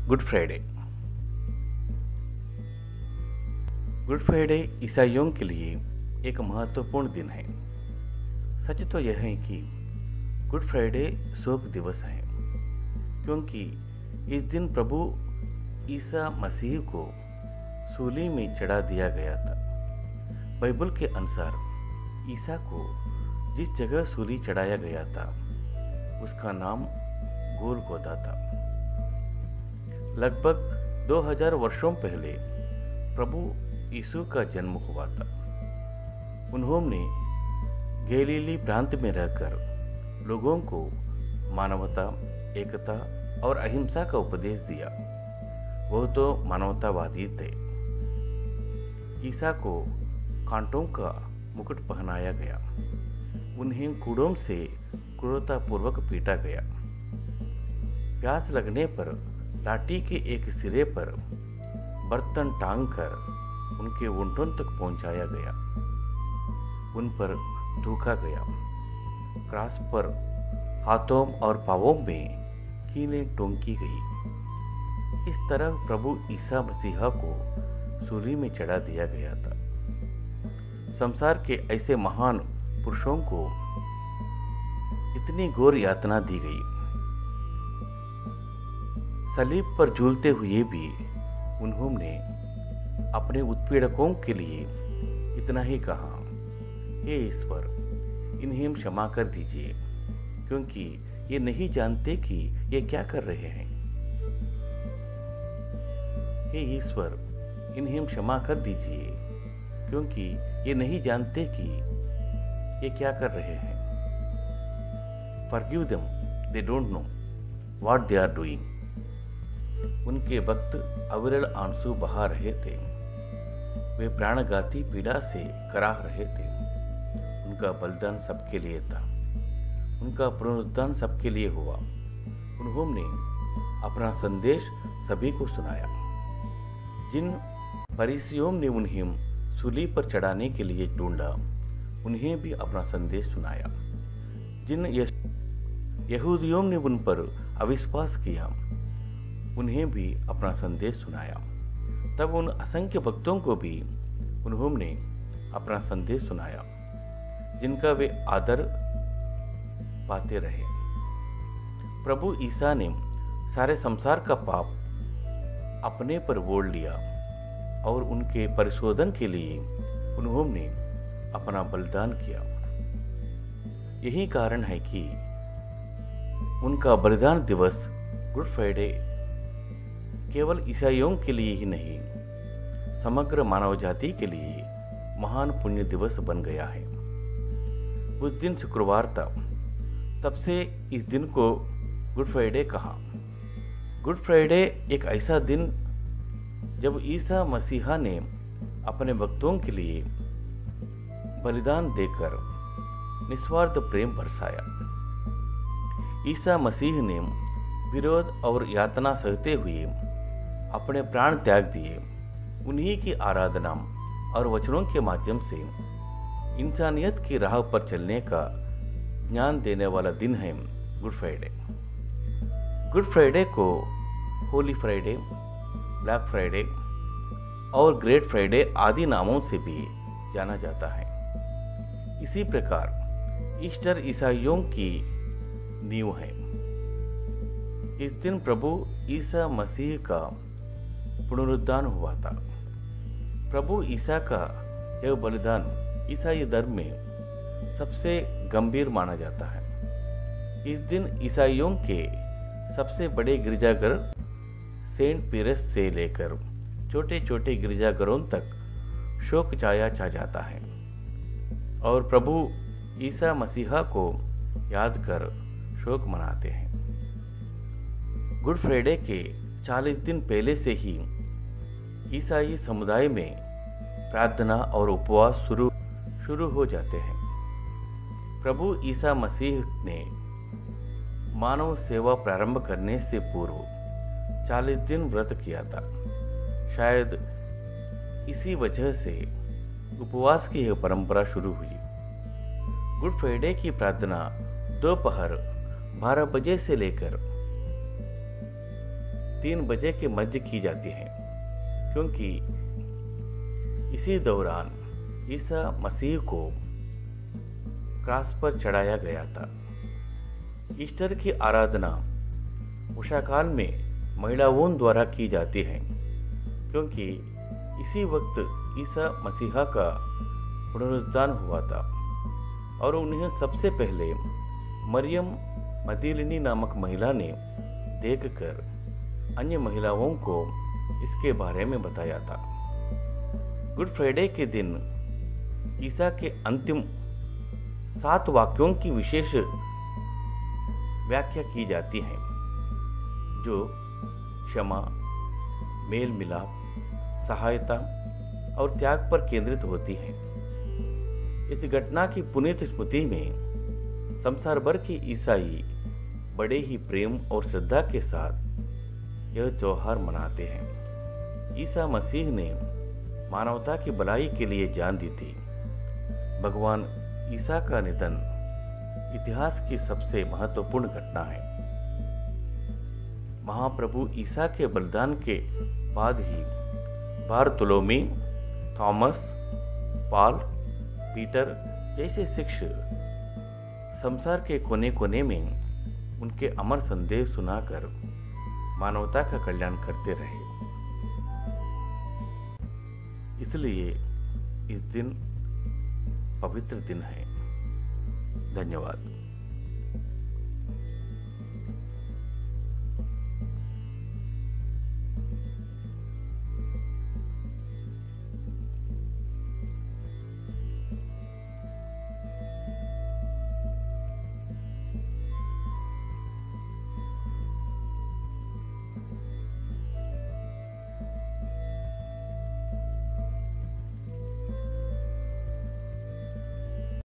Good Friday. Good Friday ईसाइयों के लिए एक महत्वपूर्ण दिन है। सच तो यह है कि गुड फ्राइडे शोक दिवस है, क्योंकि इस दिन प्रभु ईसा मसीह को सूली में चढ़ा दिया गया था। बाइबल के अनुसार ईसा को जिस जगह सूली चढ़ाया गया था उसका नाम गोलगोथा था। लगभग 2000 वर्षों पहले प्रभु यीशु का जन्म हुआ था। उन्होंने गलीली प्रांत में रहकर लोगों को मानवता, एकता और अहिंसा का उपदेश दिया। वह तो मानवतावादी थे। ईसा को कांटों का मुकुट पहनाया गया। उन्हें कूड़ों से क्रूरतापूर्वक पीटा गया। प्यास लगने पर लाठी के एक सिरे पर बर्तन टांग कर उनके ऊँटों तक पहुंचाया गया। उन पर थूका गया। क्रॉस पर हाथों और पांवों में कीलें टोंकी गई। इस तरह प्रभु ईसा मसीहा को सूली में चढ़ा दिया गया था। संसार के ऐसे महान पुरुषों को इतनी घोर यातना दी गई। सलीब पर झूलते हुए भी उन्होंने अपने उत्पीड़कों के लिए इतना ही कहा, हे ईश्वर, इन्हें क्षमा कर दीजिए, क्योंकि ये नहीं जानते कि ये क्या कर रहे हैं। हे ईश्वर, इन्हें क्षमा कर दीजिए, क्योंकि ये नहीं जानते कि ये क्या कर रहे हैं। Forgive them, they don't know what they are doing. उनके वक्त अविरल आंसू बहा रहे थे। वे प्राणघाती पीड़ा से कराह रहे थे। उनका बलिदान सबके लिए था। उनका पुनरुत्थान सबके लिए हुआ। उन्होंने अपना संदेश सभी को सुनाया। जिन फरीसियों ने उन्हें सूली पर चढ़ाने के लिए ढूंढा, उन्हें भी अपना संदेश सुनाया। जिन यहूदियों ने उन पर अविश्वास किया, उन्हें भी अपना संदेश सुनाया। तब उन असंख्य भक्तों को भी उन्होंने अपना संदेश सुनाया, जिनका वे आदर पाते रहे। प्रभु ईसा ने सारे संसार का पाप अपने पर ओढ़ लिया और उनके परिशोधन के लिए उन्होंने अपना बलिदान किया। यही कारण है कि उनका बलिदान दिवस गुड फ्राइडे केवल ईसाइयों के लिए ही नहीं, समग्र मानव जाति के लिए महान पुण्य दिवस बन गया है। उस दिन शुक्रवार था, तब से इस दिन को गुड फ्राइडे कहा। गुड फ्राइडे एक ऐसा दिन जब ईसा मसीहा ने अपने भक्तों के लिए बलिदान देकर निस्वार्थ प्रेम बरसाया। ईसा मसीह ने विरोध और यातना सहते हुए अपने प्राण त्याग दिए। उन्हीं की आराधना और वचनों के माध्यम से इंसानियत की राह पर चलने का ज्ञान देने वाला दिन है गुड फ्राइडे। गुड फ्राइडे को होली फ्राइडे, ब्लैक फ्राइडे और ग्रेट फ्राइडे आदि नामों से भी जाना जाता है। इसी प्रकार ईस्टर ईसाइयों की नींव है। इस दिन प्रभु ईसा मसीह का पुनरुत्थान हुआ था। प्रभु ईसा का यह बलिदान ईसाई धर्म में सबसे गंभीर माना जाता है। इस दिन ईसाइयों के सबसे बड़े गिरजाघर सेंट पीरस से लेकर छोटे छोटे गिरजाघरों तक शोक छाया छा जाता है और प्रभु ईसा मसीहा को याद कर शोक मनाते हैं। गुड फ्राइडे के 40 दिन पहले से ही ईसाई समुदाय में प्रार्थना और उपवास शुरू हो जाते हैं। प्रभु ईसा मसीह ने मानव सेवा प्रारंभ करने से पूर्व 40 दिन व्रत किया था। शायद इसी वजह से उपवास की यह परंपरा शुरू हुई। गुड फ्राइडे की प्रार्थना दोपहर 12 बजे से लेकर 3 बजे के मध्य की जाती है, क्योंकि इसी दौरान ईसा मसीह को क्रॉस पर चढ़ाया गया था। ईस्टर की आराधना उषाकाल में महिलाओं द्वारा की जाती है, क्योंकि इसी वक्त ईसा मसीहा का पुनरुत्थान हुआ था और उन्हें सबसे पहले मरियम मदीलिनी नामक महिला ने देखकर अन्य महिलाओं को इसके बारे में बताया था। गुड फ्राइडे के दिन ईसा के अंतिम 7 वाक्यों की विशेष व्याख्या की जाती है, जो क्षमा, मेल मिलाप, सहायता और त्याग पर केंद्रित होती है। इस घटना की पुनीत स्मृति में संसार भर के ईसाई बड़े ही प्रेम और श्रद्धा के साथ यह त्योहार मनाते हैं। ईसा मसीह ने मानवता की भलाई के लिए जान दी थी। भगवान ईसा का निधन इतिहास की सबसे महत्वपूर्ण घटना है। महाप्रभु ईसा के बलिदान के बाद ही बारतुलोमी, थॉमस, पॉल, पीटर जैसे शिक्षक संसार के कोने कोने में उनके अमर संदेश सुनाकर मानवता का कल्याण करते रहे। इसलिए इस दिन पवित्र दिन है। धन्यवाद।